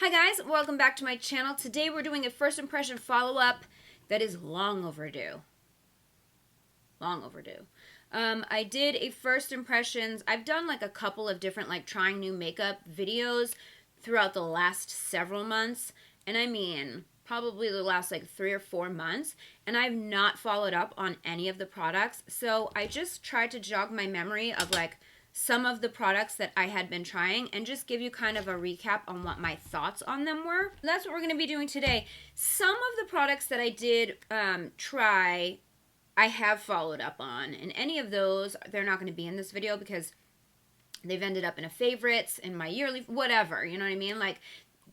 Hi guys, welcome back to my channel. Today we're doing a first impression follow-up that is long overdue. Long overdue. I did a first impressions. I've done like a couple of different like trying new makeup videos throughout the last several months. And I mean, probably the last like 3 or 4 months. And I've not followed up on any of the products. So I just tried to jog my memory of like some of the products that I had been trying and just give you kind of a recap on what my thoughts on them were. That's what we're going to be doing today. Some of the products that I did try, I have followed up on, and any of those, they're not going to be in this video because they've ended up in a favorites, in my yearly, whatever, you know what I mean? Like,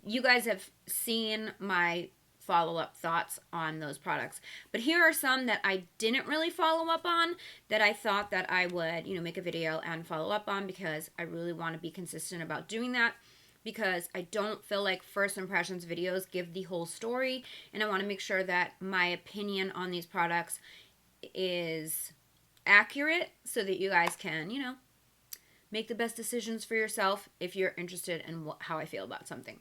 you guys have seen my follow-up thoughts on those products. But here are some that I didn't really follow up on that I thought that I would, make a video and follow up on because I really want to be consistent about doing that because I don't feel like first impressions videos give the whole story, and I want to make sure that my opinion on these products is accurate so that you guys can, make the best decisions for yourself if you're interested in how I feel about something.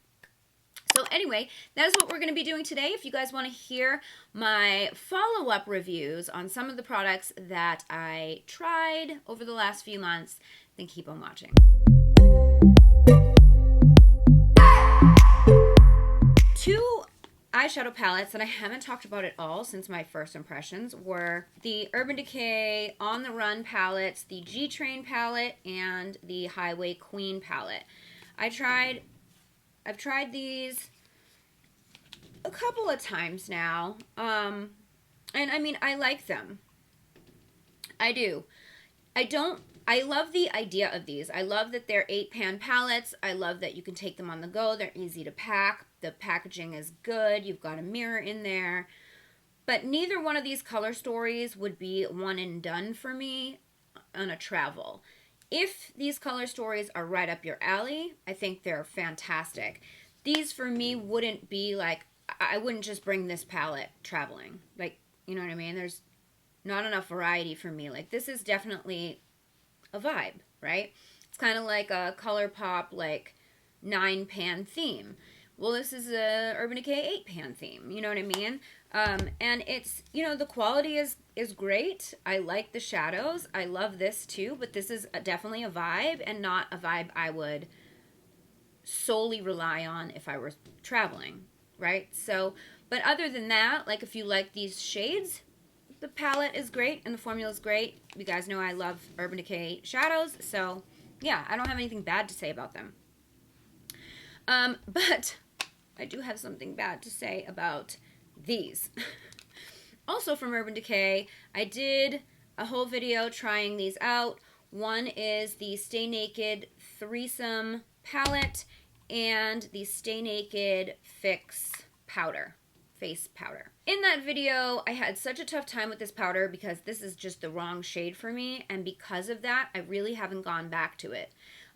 So anyway, that is what we're going to be doing today. If you guys want to hear my follow-up reviews on some of the products that I tried over the last few months, then keep on watching. Two eyeshadow palettes that I haven't talked about at all since my first impressions were the Urban Decay On the Run palettes, the G-Train palette, and the Highway Queen palette. I've tried these a couple of times now, and I mean, I like them. I do. I love the idea of these. I love that they're 8-pan palettes. I love that you can take them on the go. They're easy to pack. The packaging is good. You've got a mirror in there. But neither one of these color stories would be one and done for me on a travel. If these color stories are right up your alley, I think they're fantastic. These for me wouldn't be like, I wouldn't just bring this palette traveling. Like, you know what I mean? There's not enough variety for me. Like, this is definitely a vibe, right? It's kind of like a ColourPop, like, 9-pan theme. Well, this is a Urban Decay 8-pan theme. You know what I mean? And it's, the quality is great. I like the shadows. I love this too, but this is definitely a vibe and not a vibe I would solely rely on if I were traveling, right? So, but other than that, like if you like these shades, the palette is great and the formula is great. You guys know I love Urban Decay shadows, so yeah, I don't have anything bad to say about them. But I do have something bad to say about these. Also from Urban Decay, I did a whole video trying these out. One is the Stay Naked Threesome palette and the Stay Naked Fix powder, face powder. In that video, I had such a tough time with this powder because this is just the wrong shade for me, and because of that, I really haven't gone back to it.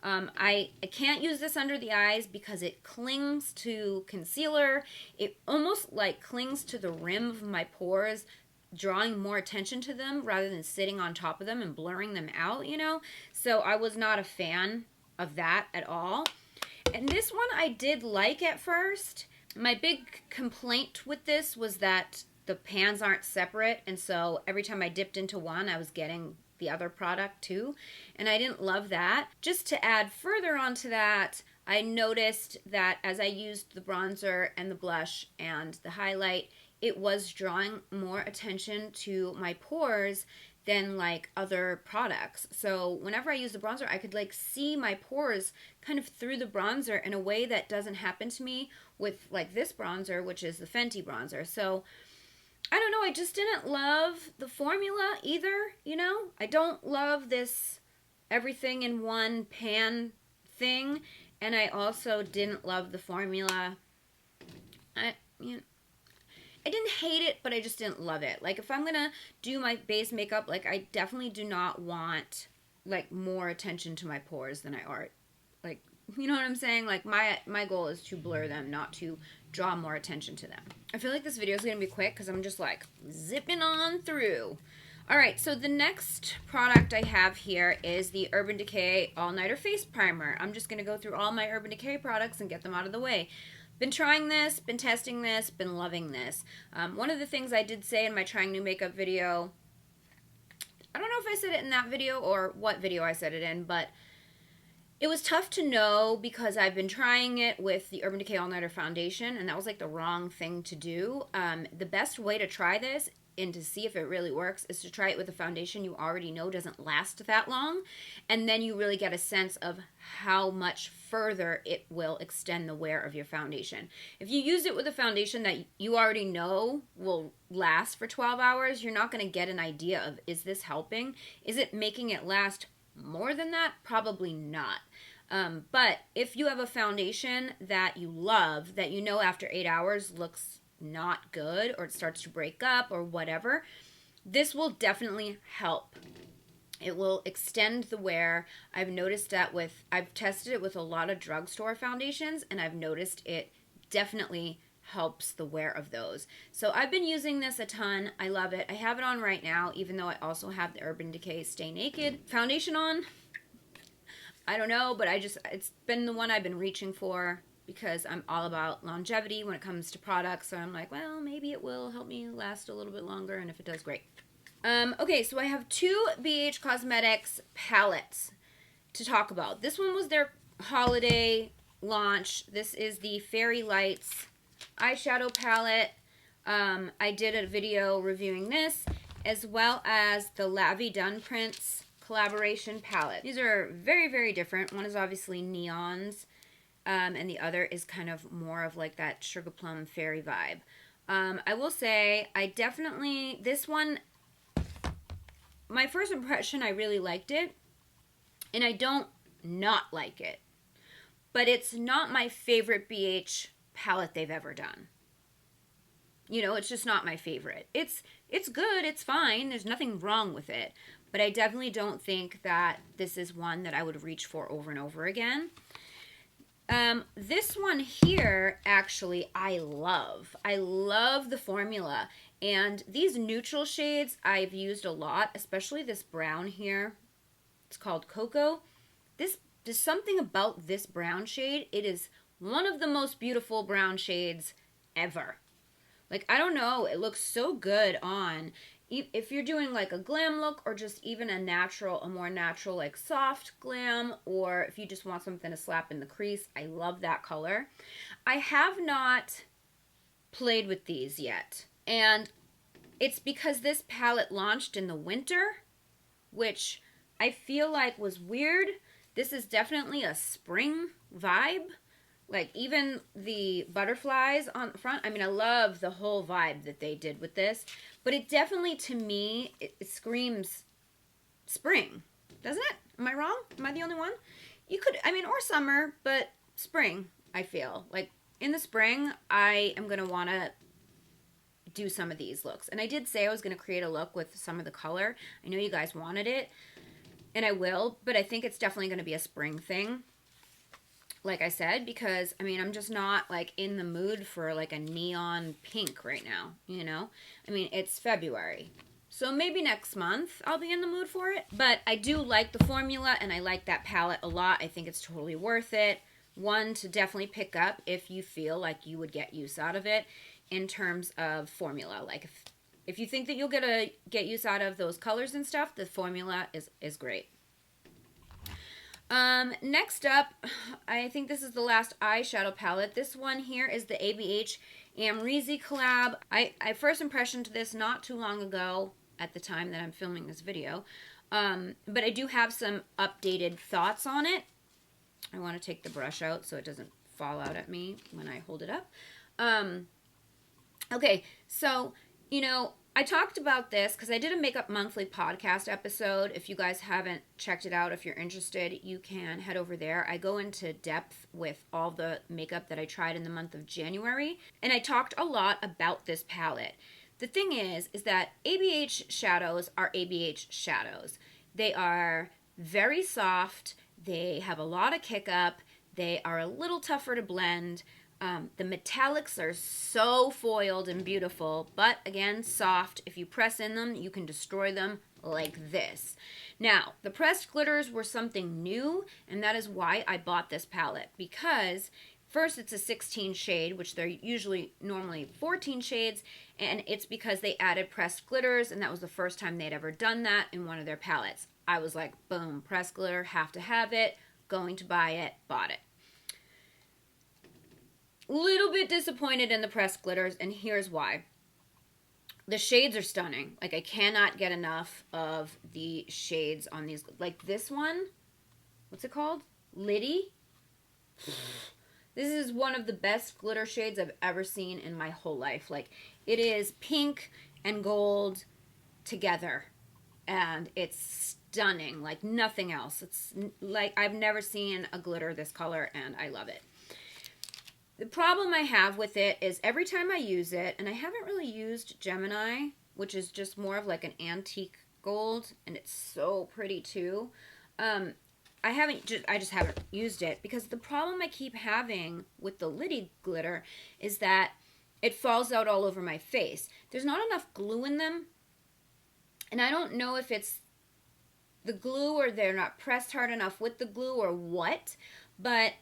I can't use this under the eyes because it clings to concealer. It almost like clings to the rim of my pores, drawing more attention to them rather than sitting on top of them and blurring them out, So I was not a fan of that at all. And this one I did like at first. My big complaint with this was that the pans aren't separate, and so every time I dipped into one, I was getting the other product too, and I didn't love that. Just to add further onto that, I noticed that as I used the bronzer and the blush and the highlight, it was drawing more attention to my pores than like other products. So whenever I use the bronzer, I could like see my pores kind of through the bronzer in a way that doesn't happen to me with like this bronzer, which is the Fenty bronzer. So I don't know, I just didn't love the formula either, I don't love this everything in one pan thing, and I also didn't love the formula. I didn't hate it, but I just didn't love it. Like, if I'm gonna do my base makeup, like, I definitely do not want, like, more attention to my pores than I are. Like, you know what I'm saying? Like, my goal is to blur them, not to draw more attention to them. I feel like this video is going to be quick because I'm just, like, zipping on through. Alright, so the next product I have here is the Urban Decay All Nighter Face Primer. I'm just going to go through all my Urban Decay products and get them out of the way. Been trying this, been testing this, been loving this. One of the things I did say in my trying new makeup video, I don't know if I said it in that video or what video I said it in, but it was tough to know because I've been trying it with the Urban Decay All Nighter Foundation, and that was like the wrong thing to do. The best way to try this and to see if it really works is to try it with a foundation you already know doesn't last that long, and then you really get a sense of how much further it will extend the wear of your foundation. If you use it with a foundation that you already know will last for 12 hours, you're not going to get an idea of, is this helping? Is it making it last more than that? Probably not. But if you have a foundation that you love, that you know after 8 hours looks not good, or it starts to break up or whatever, this will definitely help. It will extend the wear. I've noticed that I've tested it with a lot of drugstore foundations, and I've noticed it definitely helps the wear of those. So I've been using this a ton. I love it. I have it on right now, even though I also have the Urban Decay Stay Naked foundation on. I don't know, but it's been the one I've been reaching for because I'm all about longevity when it comes to products. So I'm like, well, maybe it will help me last a little bit longer, and if it does, great. Okay, so I have two BH Cosmetics palettes to talk about. This one was their holiday launch. This is the Fairy Lights eyeshadow palette. I did a video reviewing this, as well as the La Vie Done Prints collaboration palette. These are very, very different. One is obviously neons, and the other is kind of more of like that sugar plum fairy vibe. I will say, this one, my first impression, I really liked it, and I don't not like it, but it's not my favorite BH palette they've ever done. You know, it's just not my favorite. It's good, it's fine, there's nothing wrong with it, but I definitely don't think that this is one that I would reach for over and over again. This one here, actually, I love. I love the formula. And these neutral shades I've used a lot, especially this brown here. It's called Cocoa. There's something about this brown shade. It is one of the most beautiful brown shades ever. Like, I don't know, it looks so good on, if you're doing like a glam look, or just even a more natural like soft glam, or if you just want something to slap in the crease. I love that color. I have not played with these yet, and it's because this palette launched in the winter, which I feel like was weird. This is definitely a spring vibe. Like, even the butterflies on the front. I mean, I love the whole vibe that they did with this. But it definitely, to me, it screams spring. Doesn't it? Am I wrong? Am I the only one? You could, I mean, or summer, but spring, I feel. Like, in the spring, I am going to want to do some of these looks. And I did say I was going to create a look with some of the color. I know you guys wanted it, and I will. But I think it's definitely going to be a spring thing, like I said, because, I mean, I'm just not, like, in the mood for, like, a neon pink right now, you know? I mean, it's February, so maybe next month I'll be in the mood for it. But I do like the formula, and I like that palette a lot. I think it's totally worth it. One to definitely pick up if you feel like you would get use out of it in terms of formula. Like, if you think that you'll get use out of those colors and stuff, the formula is great. Next up, I think this is the last eyeshadow palette. This one here is the ABH Amrezy collab. I first impression to this not too long ago at the time that I'm filming this video. But I do have some updated thoughts on it. I want to take the brush out so it doesn't fall out at me when I hold it up. Okay, so, you know, I talked about this because I did a Makeup Monthly podcast episode. If you guys haven't checked it out, if you're interested, you can head over there. I go into depth with all the makeup that I tried in the month of January, and I talked a lot about this palette. The thing is that ABH shadows are ABH shadows. They are very soft. They have a lot of kick up. They are a little tougher to blend. The metallics are so foiled and beautiful, but again, soft. If you press in them, you can destroy them like this. Now, the pressed glitters were something new, and that is why I bought this palette, because First, it's a 16 shade, which they're usually normally 14 shades, and it's because they added pressed glitters, and that was the first time they'd ever done that in one of their palettes. I was like, boom, pressed glitter, have to have it, going to buy it, bought it. Little bit disappointed in the pressed glitters, and here's why. The shades are stunning. Like, I cannot get enough of the shades on these. Like this one, what's it called? Liddy. This is one of the best glitter shades I've ever seen in my whole life. Like, it is pink and gold together, and it's stunning like nothing else. It's like I've never seen a glitter this color, and I love it. The problem I have with it is every time I use it, and I haven't really used Gemini, which is just more of like an antique gold, and it's so pretty too. I just haven't used it because the problem I keep having with the Liddy glitter is that it falls out all over my face. There's not enough glue in them, and I don't know if it's the glue or they're not pressed hard enough with the glue or what, but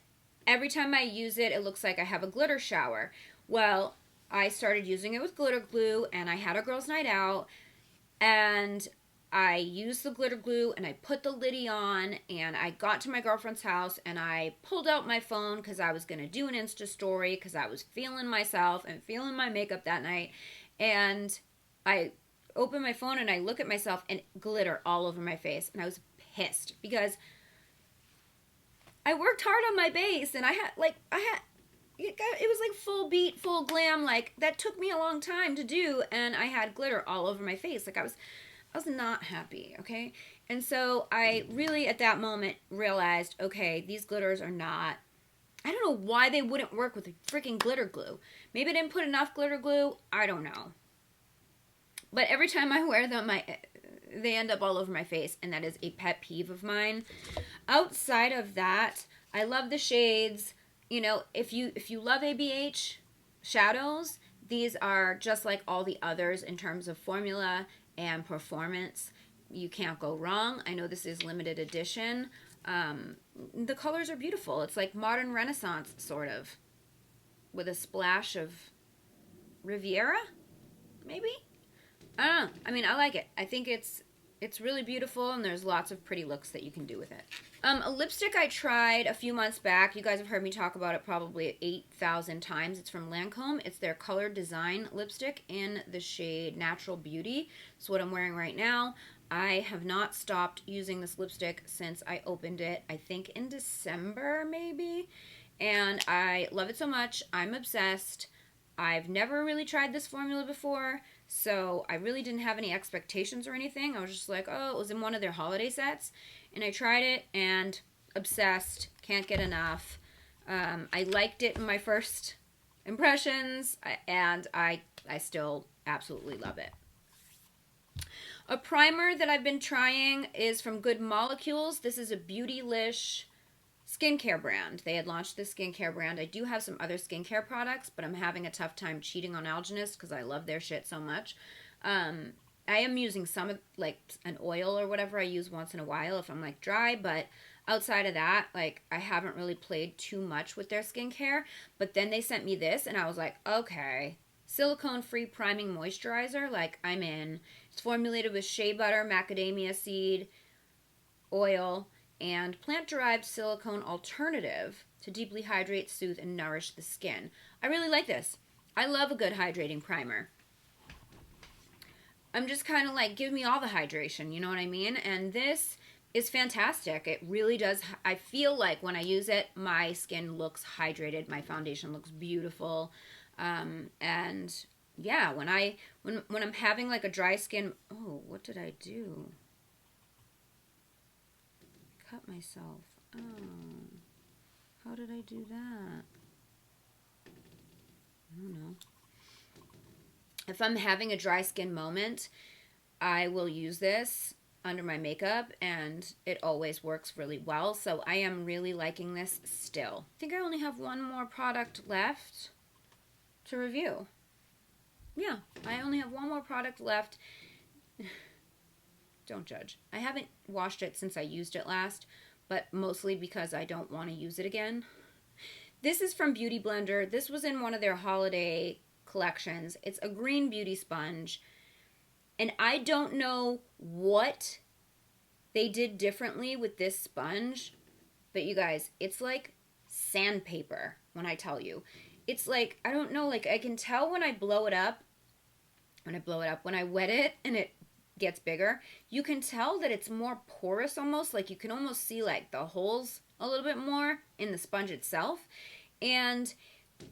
every time I use it, it looks like I have a glitter shower. Well, I started using it with glitter glue, and I had a girls' night out, and I used the glitter glue, and I put the Liddy on, and I got to my girlfriend's house, and I pulled out my phone because I was going to do an Insta story because I was feeling myself and feeling my makeup that night, and I open my phone, and I look at myself, and glitter all over my face, and I was pissed because I worked hard on my base, and it was like full beat, full glam, like that took me a long time to do, and I had glitter all over my face. Like I was not happy, okay? And so I really at that moment realized, okay, these glitters are not, I don't know why they wouldn't work with freaking glitter glue. Maybe I didn't put enough glitter glue, I don't know. But every time I wear them, they end up all over my face, and that is a pet peeve of mine. Outside of that, I love the shades. You know, if you love ABH shadows, these are just like all the others in terms of formula and performance. You can't go wrong. I know this is limited edition. The colors are beautiful. It's like modern Renaissance, sort of, with a splash of Riviera, maybe? I don't know. I mean, I like it. I think it's really beautiful, and there's lots of pretty looks that you can do with it. A lipstick I tried a few months back. You guys have heard me talk about it probably 8,000 times. It's from Lancome. It's their Color Design lipstick in the shade Natural Beauty. It's what I'm wearing right now. I have not stopped using this lipstick since I opened it, I think in December maybe. And I love it so much. I'm obsessed. I've never really tried this formula before, so I really didn't have any expectations or anything. I was just like, oh, it was in one of their holiday sets, and I tried it, and obsessed, can't get enough. I liked it in my first impressions, and I still absolutely love it. A primer that I've been trying is from Good Molecules. This is a Beautylish skincare brand. They had launched this skincare brand. I do have some other skincare products, but I'm having a tough time cheating on Algenist because I love their shit so much. I am using some, like an oil or whatever I use once in a while if I'm like dry, but outside of that, like I haven't really played too much with their skincare. But then they sent me this, and I was like, okay, silicone-free priming moisturizer, like I'm in. It's formulated with shea butter, macadamia seed, oil, and plant-derived silicone alternative to deeply hydrate, soothe, and nourish the skin. I really like this. I love a good hydrating primer. I'm just kind of like, give me all the hydration, you know what I mean? And this is fantastic. It really does. I feel like when I use it, my skin looks hydrated. My foundation looks beautiful. And yeah, when I'm having like a dry skin, oh, what did I do? Cut myself. Oh, how did I do that? I don't know. If I'm having a dry skin moment, I will use this under my makeup, and it always works really well. So I am really liking this still. I think I only have one more product left to review. Yeah, I only have one more product left. Don't judge. I haven't washed it since I used it last, but mostly because I don't want to use it again. This is from Beauty Blender. This was in one of their holiday collections. It's a green beauty sponge. And I don't know what they did differently with this sponge, but you guys, it's like sandpaper when I tell you. It's like, I don't know, like I can tell when I blow it up, when I wet it and it gets bigger, you can tell that it's more porous almost, like you can almost see like the holes a little bit more in the sponge itself. And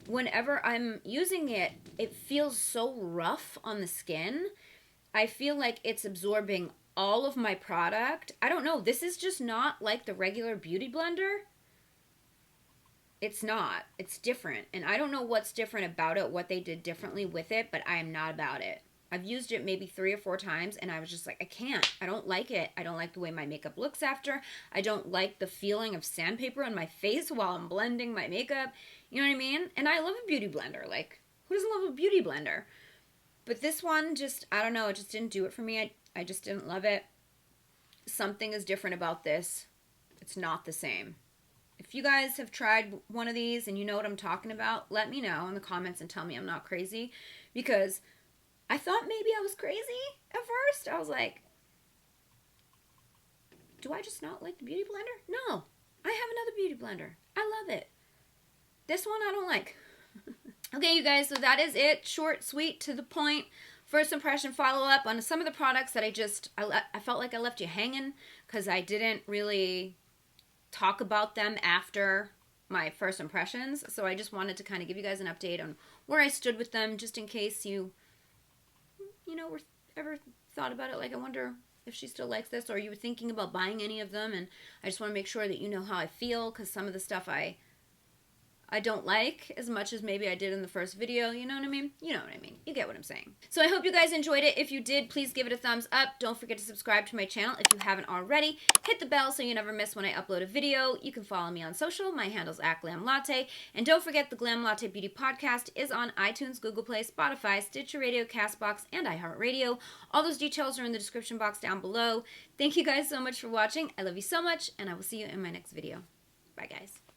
whenever I'm using it, it feels so rough on the skin. I feel like it's absorbing all of my product. I don't know. This is just not like the regular Beauty Blender. It's not. It's different. And I don't know what's different about it, what they did differently with it, but I am not about it. I've used it maybe 3 or 4 times, and I was just like, I can't. I don't like it. I don't like the way my makeup looks after. I don't like the feeling of sandpaper on my face while I'm blending my makeup. You know what I mean? And I love a Beauty Blender. Like, who doesn't love a Beauty Blender? But this one just, I don't know, it just didn't do it for me. I just didn't love it. Something is different about this. It's not the same. If you guys have tried one of these and you know what I'm talking about, let me know in the comments and tell me I'm not crazy. Because I thought maybe I was crazy at first. I was like, do I just not like the Beauty Blender? No, I have another Beauty Blender. I love it. This one I don't like. Okay, you guys, so that is it. Short, sweet, to the point. First impression follow-up on some of the products that I felt like I left you hanging because I didn't really talk about them after my first impressions. So I just wanted to kind of give you guys an update on where I stood with them, just in case you were ever thought about it. Like, I wonder if she still likes this, or you were thinking about buying any of them. And I just want to make sure that you know how I feel, because some of the stuff I don't like as much as maybe I did in the first video. You know what I mean? You know what I mean. You get what I'm saying. So I hope you guys enjoyed it. If you did, please give it a thumbs up. Don't forget to subscribe to my channel if you haven't already. Hit the bell so you never miss when I upload a video. You can follow me on social. My handle's @GlamLatte. And don't forget, the Glam Latte Beauty Podcast is on iTunes, Google Play, Spotify, Stitcher Radio, CastBox, and iHeartRadio. All those details are in the description box down below. Thank you guys so much for watching. I love you so much, and I will see you in my next video. Bye, guys.